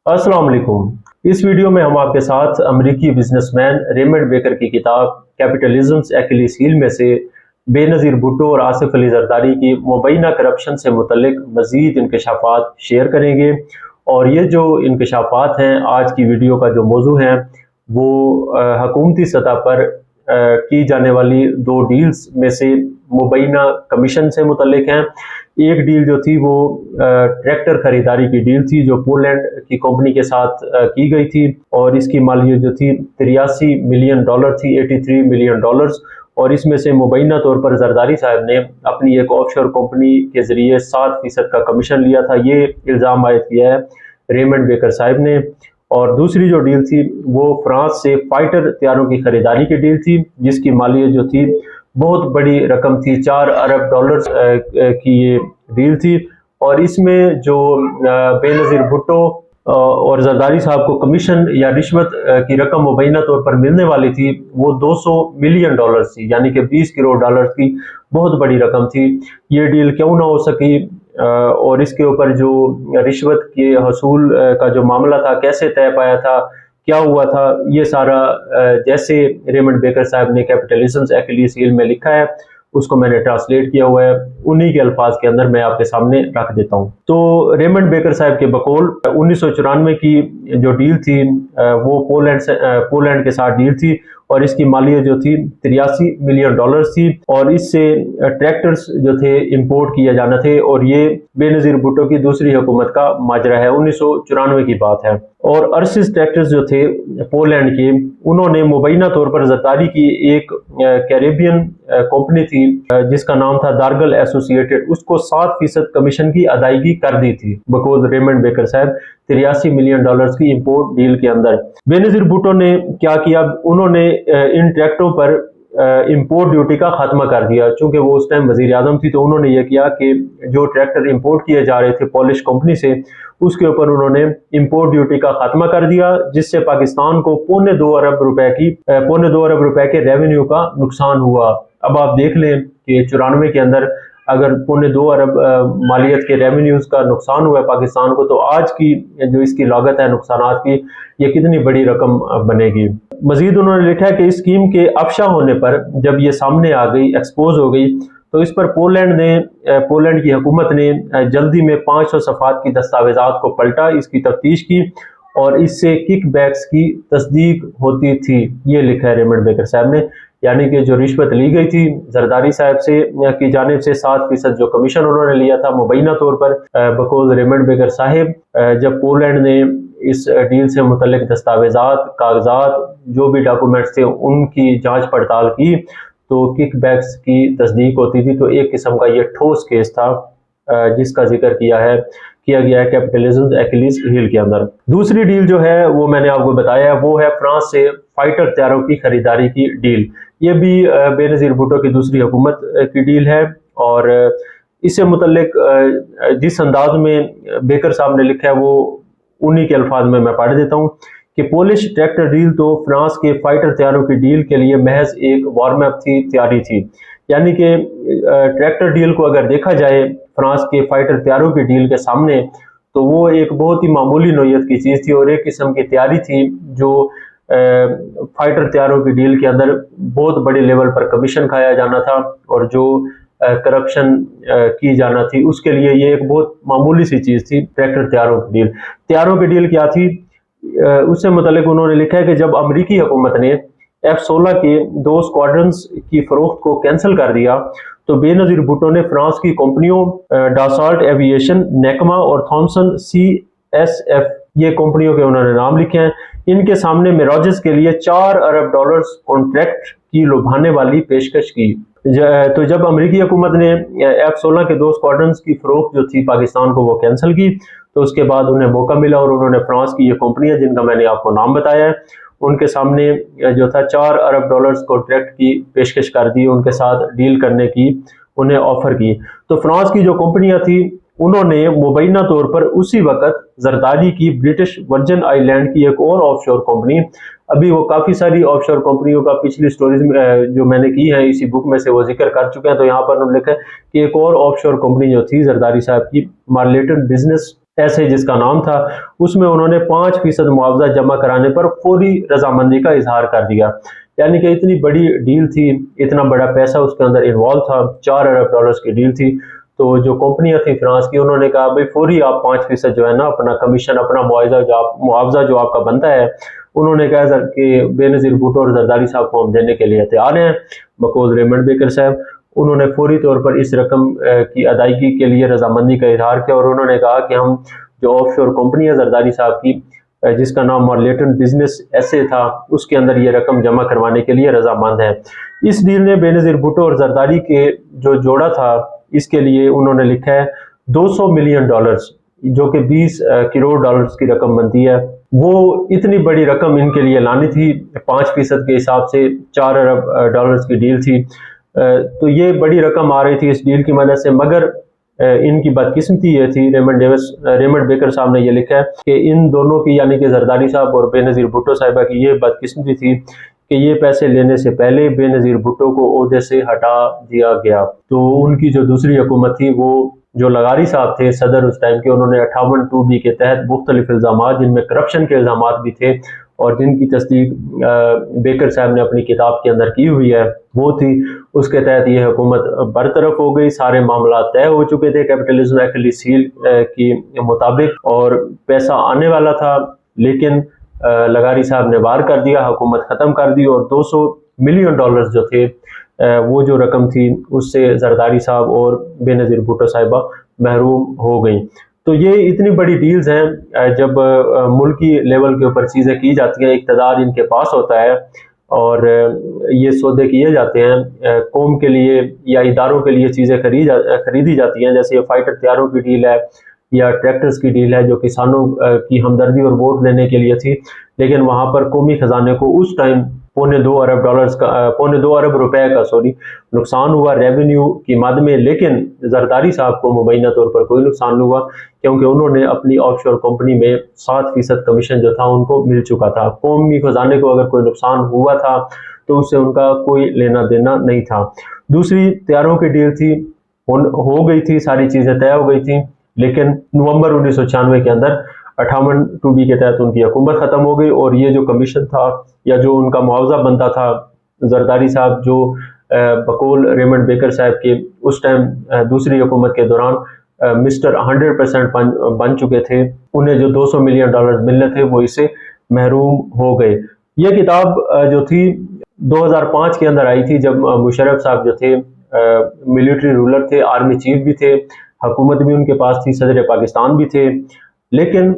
अस्सलाम वालेकुम। इस वीडियो में हम आपके साथ अमेरिकी बिजनेसमैन रेमंड बेकर की किताब कैपिटलिज्म्स एक्यूलीस हील में से बेनज़ीर भुट्टो और आसिफ अली जरदारी की मुबैना करप्शन से मुतल्लिक मज़ीद इंकशाफात शेयर करेंगे। और ये जो इंकशाफात हैं, आज की वीडियो का जो मौजू है वो हुकूमती सतह पर की जाने वाली दो डील्स में से मुबैना कमीशन से मुतल्लिक हैं। एक डील जो थी वो ट्रैक्टर खरीदारी की डील थी जो पोलैंड की कंपनी के साथ की गई थी, और इसकी मालियत जो थी $83 मिलियन थी, $83 मिलियन। और इसमें से मुबैना तौर पर जरदारी साहब ने अपनी एक ऑफशोर कंपनी के जरिए 7% का कमीशन लिया था। ये इल्ज़ाम आयद किया है रेमंड बेकर साहब ने। और दूसरी जो डील थी वो फ्रांस से फाइटर हथियारों की खरीदारी की डील थी, जिसकी मालियत जो थी बहुत बड़ी रकम थी, $4 अरब की ये डील थी। और इसमें जो बेनज़ीर भुट्टो और जरदारी साहब को कमीशन या रिश्वत की रकम मुबैना तौर पर मिलने वाली थी वो $200 मिलियन थी, यानी कि $20 करोड़ की बहुत बड़ी रकम थी। ये डील क्यों ना हो सकी और इसके ऊपर जो रिश्वत के हसूल का जो मामला था कैसे तय पाया था, क्या हुआ था, ये सारा जैसे रेमंड बेकर साहब ने कैपिटलिज्म्स एक्यूलीस हील में लिखा है उसको मैंने ट्रांसलेट किया हुआ है, उन्हीं के अल्फाज के अंदर मैं आपके सामने रख देता हूँ। तो रेमंड बेकर साहब के बकौल 1994 की जो डील थी वो पोलैंड के साथ डील थी, और इसकी मालियत जो थी $83 मिलियन थी। और इससे ट्रैक्टर्स जो थे इंपोर्ट किए जाना थे, और ये बेनज़ीर भुट्टो की दूसरी हुकूमत का माजरा है, 1994 की बात है। और अर्सिस ट्रैक्टर्स जो थे पोलैंड के, उन्होंने मुबैना तौर पर जरदारी की एक कैरेबियन कंपनी थी जिसका नाम था दार्गल एसोसिएटेड, उसको 7% कमीशन की अदायगी कर दी थी बकौल रेमंड बेकर साहब $83 मिलियन की इंपोर्ट डील के अंदर। बेनज़ीर भुट्टो ने क्या किया, उन्होंने इन ट्रैक्टरों पर इंपोर्ट ड्यूटी का खात्मा कर दिया। चूंकि वो उस टाइम वजीर आजम थी तो उन्होंने ये किया कि जो ट्रैक्टर इंपोर्ट किए जा रहे थे पॉलिश कंपनी से, उसके ऊपर उन्होंने इंपोर्ट ड्यूटी का खात्मा कर दिया, जिससे पाकिस्तान को $2.25 अरब रुपए के रेवेन्यू का नुकसान हुआ। अब आप देख लें कि 94 के अंदर अगर $2.25 अरब मालियत के रेवेन्यूज का नुकसान हुआ है पाकिस्तान को, तो आज की जो इसकी लागत है नुकसानात की, ये कितनी बड़ी रकम बनेगी। मजीद उन्होंने लिखा है कि इस स्कीम के अफशा होने पर जब ये सामने आ गई, एक्सपोज हो गई, तो इस पर पोलैंड की हुकूमत ने जल्दी में 500 सफ़ात की दस्तावेजात को पलटा, इसकी तफ्तीश की, और इससे किक बैक्स की तस्दीक होती थी। ये लिखा है रेमंड बेकर साहब ने, यानी कि जो रिश्वत ली गई थी जरदारी साहब से की जानिब से 7% जो कमीशन उन्होंने लिया था मुबैना तौर पर बकौल रेमंड बेकर साहब, जब पोलैंड ने इस डील से मुतल्लिक दस्तावेजात, कागजात, जो भी डॉक्यूमेंट्स थे उनकी जांच पड़ताल की, तो किक बैक्स की तस्दीक होती थी। तो एक किस्म का ये ठोस केस था जिसका जिक्र किया गया है कैपिटलिज्म्स एक्यूलीस हील के अंदर। दूसरी डील जो है वो मैंने आपको बताया, वो है फ्रांस से फाइटर हथियारों की खरीदारी की डील। ये भी बेनज़ीर भुट्टो की दूसरी हुकूमत की डील है, और इससे मुतल्लिक जिस अंदाज में बेकर साहब ने लिखा है वो उन्हीं के अल्फाज में मैं पढ़ देता हूँ कि पोलिश ट्रैक्टर डील तो फ्रांस के फाइटर हथियारों की डील के लिए महज एक वार्म अप थी, तैयारी थी। यानी कि ट्रैक्टर डील को अगर देखा जाए फ्रांस के फाइटर हथियारों की डील के सामने, तो वो एक बहुत ही मामूली नौयत की चीज़ थी और एक किस्म की तैयारी थी जो फाइटर हथियारों की डील के अंदर बहुत बड़े लेवल पर कमीशन खाया जाना था, और जो करप्शन की जाना थी उसके लिए ये एक बहुत मामूली सी चीज़ थी ट्रैक्टर हथियारों की डील। हथियारों की डील क्या थी उससे मुतल्लिक उन्होंने लिखा है कि जब अमेरिकी हुकूमत ने F-16 के 2 स्क्वाड्रन्स की फरोख्त को कैंसिल कर दिया, तो बेनज़ीर भुट्टो ने फ्रांस की कंपनियों डासाल्ट एविएशन, नेकमा और थॉमसन CSF, ये कंपनियों के उन्होंने नाम लिखे हैं, इनके सामने मिराजेस के लिए $4 अरब कॉन्ट्रैक्ट की लुभाने वाली पेशकश की। तो जब अमेरिकी हुकूमत ने F-16 के 2 स्क्वाड्रन्स की फरोख्त जो थी पाकिस्तान को वो कैंसिल की, तो उसके बाद उन्हें मौका मिला और उन्होंने फ्रांस की ये कंपनियां जिनका मैंने आपको नाम बताया है उनके सामने जो था $4 अरब कॉन्ट्रैक्ट की पेशकश कर दी, उनके साथ डील करने की उन्हें ऑफर की। तो फ्रांस की जो कंपनियां थी उन्होंने मुबैना तौर पर उसी वक्त जरदारी की ब्रिटिश वर्जिन आइलैंड की एक और ऑफशोर कंपनी, अभी वो काफ़ी सारी ऑफशोर कंपनियों का पिछली स्टोरीज में जो मैंने की है इसी बुक में से वो जिक्र कर चुके हैं, तो यहाँ पर उन्होंने लिखा है कि एक और ऑफशोर कंपनी जो थी जरदारी साहब की, मार्लेटन बिजनेस ऐसे जिसका नाम था, उसमें उन्होंने 5% मुआवजा जमा कराने पर फौरी रजामंदी का इजहार कर दिया। यानी कि इतनी बड़ी डील थी, इतना बड़ा पैसा उसके अंदर इन्वॉल्व था, 4 अरब डॉलर्स की डील थी। तो जो कंपनियां थी फ्रांस की, उन्होंने कहा भाई फौरी आप 5% जो है ना अपना कमीशन, अपना मुआवजा जो आपका बनता है, उन्होंने कहा सर कि बेनज़ीर भुट्टो और जरदारी साहब को हम देने के लिए तैयार हैं। बकौल रेमंड बेकर साहब, उन्होंने फौरी तौर पर इस रकम की अदायगी के लिए रजामंदी का इजहार किया और उन्होंने कहा कि हम जो ऑफशोर कंपनी है जरदारी साहब की, जिसका नाम मॉर्लेटन बिजनेस ऐसे था, उसके अंदर ये रकम जमा करवाने के लिए रजामंद है। इस डील ने बेनज़ीर भुट्टो और जरदारी के जो जोड़ा था, इसके लिए उन्होंने लिखा है 200 मिलियन डॉलर्स, जो कि 20 करोड़ डॉलर्स की रकम बनती है। वो इतनी बड़ी रकम इनके लिए लानी थी, 5% के हिसाब से 4 अरब डॉलर्स की डील थी। तो ये बड़ी रकम आ रही थी इस डील की मदद से, मगर इनकी बदकिस्मती ये थी, रेमंड बेकर साहब ने ये लिखा है कि इन दोनों की, यानी कि जरदारी साहब और बेनज़ीर भुट्टो साहिबा की ये बदकिस्मती थी कि ये पैसे लेने से पहले बेनज़ीर भुट्टो को ओहदे से हटा दिया गया। तो उनकी जो दूसरी हुकूमत थी, वो जो लगारी साहब थे सदर उस टाइम के, उन्होंने 58(2)B के तहत मुख्तलिफ इल्ज़ामात, जिनमें करप्शन के इल्ज़ामात भी थे और जिनकी तस्दीक बेकर साहब ने अपनी किताब के अंदर की हुई है, वो थी। उसके तहत ये हुकूमत बरतरफ हो गई, सारे मामला तय हो चुके थे कैपिटलिज्म एक्ट की मुताबिक और पैसा आने वाला था, लेकिन लगारी साहब ने वार कर दिया, हुकूमत ख़त्म कर दी और 200 मिलियन डॉलर्स जो थे, वो जो रकम थी, उससे जरदारी साहब और बेनज़ीर भुट्टो साहिबा महरूम हो गई। तो ये इतनी बड़ी डील्स हैं, जब मुल्की लेवल के ऊपर चीज़ें की जाती हैं, इक़्तिदार इनके पास होता है और ये सौदे किए जाते हैं, कौम के लिए या इदारों के लिए चीज़ें खरीदी जाती हैं। जैसे ये फाइटर तैयारों की डील है या ट्रैक्टर्स की डील है, जो किसानों की हमदर्दी और वोट लेने के लिए थी, लेकिन वहाँ पर कौमी ख़जाने को उस टाइम पौने 2 अरब रुपए का नुकसान हुआ रेवेन्यू की मद में। लेकिन जरदारी साहब को मुबैना तौर पर कोई नुकसान नहीं हुआ, क्योंकि उन्होंने अपनी ऑफशोर कंपनी में 7% कमीशन जो था उनको मिल चुका था। कौमी खजाने को अगर कोई नुकसान हुआ था तो उससे उनका कोई लेना देना नहीं था। दूसरी तैयारों की डील थी, हो गई थी, सारी चीज़ें तय हो गई थी, लेकिन नवंबर 1996 के अंदर 58(2)B के तहत उनकी हुकूमत ख़त्म हो गई और ये जो कमीशन था या जो उनका मुआवजा बनता था, जरदारी साहब जो बकौल रेमंड बेकर साहब के उस टाइम दूसरी हुकूमत के दौरान मिस्टर 100% बन चुके थे, उन्हें जो 200 मिलियन डॉलर मिलने थे वो इससे महरूम हो गए। ये किताब जो थी 2005 के अंदर आई थी, जब मुशर्रफ साहब जो थे मिलिट्री रूलर थे, आर्मी चीफ भी थे, हुकूमत भी उनके पास थी, सदर पाकिस्तान भी थे। लेकिन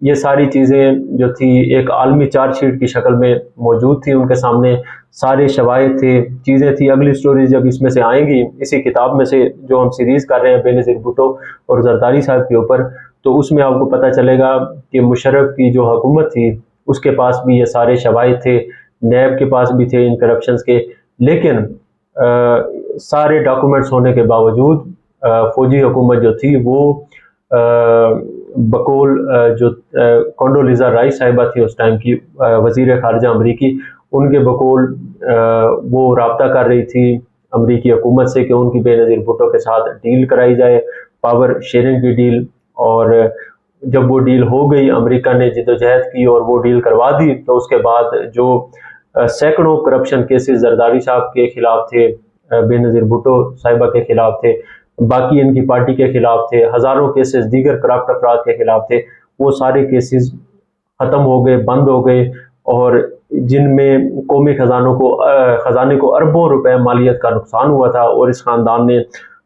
ये सारी चीज़ें जो थी एक आलमी चार्जशीट की शक्ल में मौजूद थी उनके सामने, सारे शवाहिद थे, चीज़ें थी। अगली स्टोरीज जब इसमें से आएंगी, इसी किताब में से जो हम सीरीज़ कर रहे हैं बेनज़ीर भुट्टो और जरदारी साहब के ऊपर, तो उसमें आपको पता चलेगा कि मुशर्रफ की जो हुकूमत थी उसके पास भी ये सारे शवाहिद थे, नैब के पास भी थे इन करप्शंस के। लेकिन सारे डॉक्यूमेंट्स होने के बावजूद फौजी हुकूमत जो थी वो बकौल जो कोंडोलीज़ा राइस साहिबा थी उस टाइम की वज़ीर ख़ारिजा अमरीकी, उनके बकौल वो राब्ता कर रही थी अमरीकी हुकूमत से कि उनकी बेनज़ीर भुट्टो के साथ डील कराई जाए, पावर शेयरिंग की डील। और जब वो डील हो गई, अमेरिका ने जिद्दोजहद की और वो डील करवा दी, तो उसके बाद जो सैकड़ों करप्शन केसेस जरदारी साहब के खिलाफ थे, बेनज़ीर भुट्टो साहिबा के खिलाफ थे, बाकी इनकी पार्टी के खिलाफ थे, हज़ारों केसेस दीगर करप्ट अफराद के खिलाफ थे, वो सारे केसेस ख़त्म हो गए, बंद हो गए, और जिनमें कौमी खजाने को अरबों रुपए मालियत का नुकसान हुआ था और इस ख़ानदान ने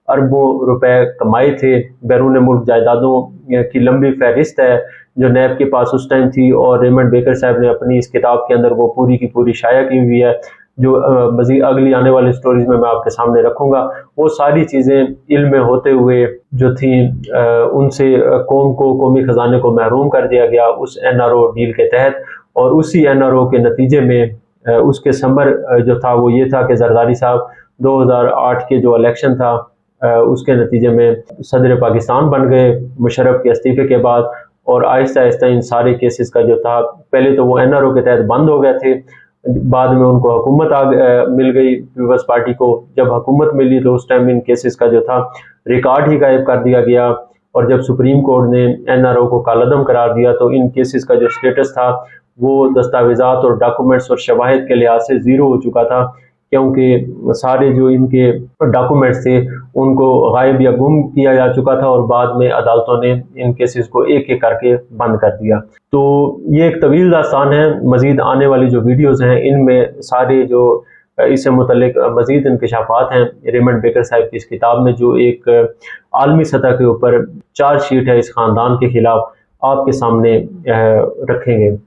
अरबों रुपए कमाए थे। बैरून मुल्क जायदादों की लंबी फहरिस्त है जो नैब के पास उस टाइम थी, और रेमंड बेकर साहब ने अपनी इस किताब के अंदर वो पूरी की पूरी शाया की हुई है, जो मज़ीद अगली आने वाली स्टोरीज में मैं आपके सामने रखूँगा। वो सारी चीज़ें इल्म में होते हुए जो थी, उनसे कौम को, कौमी ख़जाने को महरूम कर दिया गया उस NRO डील के तहत। और उसी NRO के नतीजे में उसके समर जो था वो ये था कि जरदारी साहब 2008 के जो इलेक्शन था उसके नतीजे में सदर पाकिस्तान बन गए मुशर्रफ के इस्तीफे के बाद, और आहिस्ता आहिस्ता इन सारे केसेस का जो था, पहले तो वो NRO के तहत बंद हो गए थे, बाद में उनको हुकूमत मिल गई पीपल्स पार्टी को। जब हुकूमत मिली तो उस टाइम इन केसेस का जो था रिकॉर्ड ही गायब कर दिया गया। اور جب سپریم کورٹ نے NRO کو کالعدم قرار دیا تو ان کیسز کا جو سٹیٹس تھا وہ دستاویزات اور ڈاکومنٹس اور شواہد کے لحاظ سے زیرو ہو چکا تھا، کیونکہ سارے جو ان کے ڈاکومنٹس تھے ان کو غائب یا گم کیا جا چکا تھا، اور بعد میں عدالتوں نے ان کیسز کو ایک ایک کر کے بند کر دیا۔ تو یہ ایک طویل داستان ہے، مزید آنے والی جو ویڈیوز ہیں ان میں سارے جو اس سے متعلق مزید انکشافات ہیں ریمنڈ بیکر صاحب کی اس کتاب میں، جو ایک عالمی سطح کے اوپر چارج شیٹ ہے اس خاندان کے خلاف، آپ کے سامنے رکھیں گے۔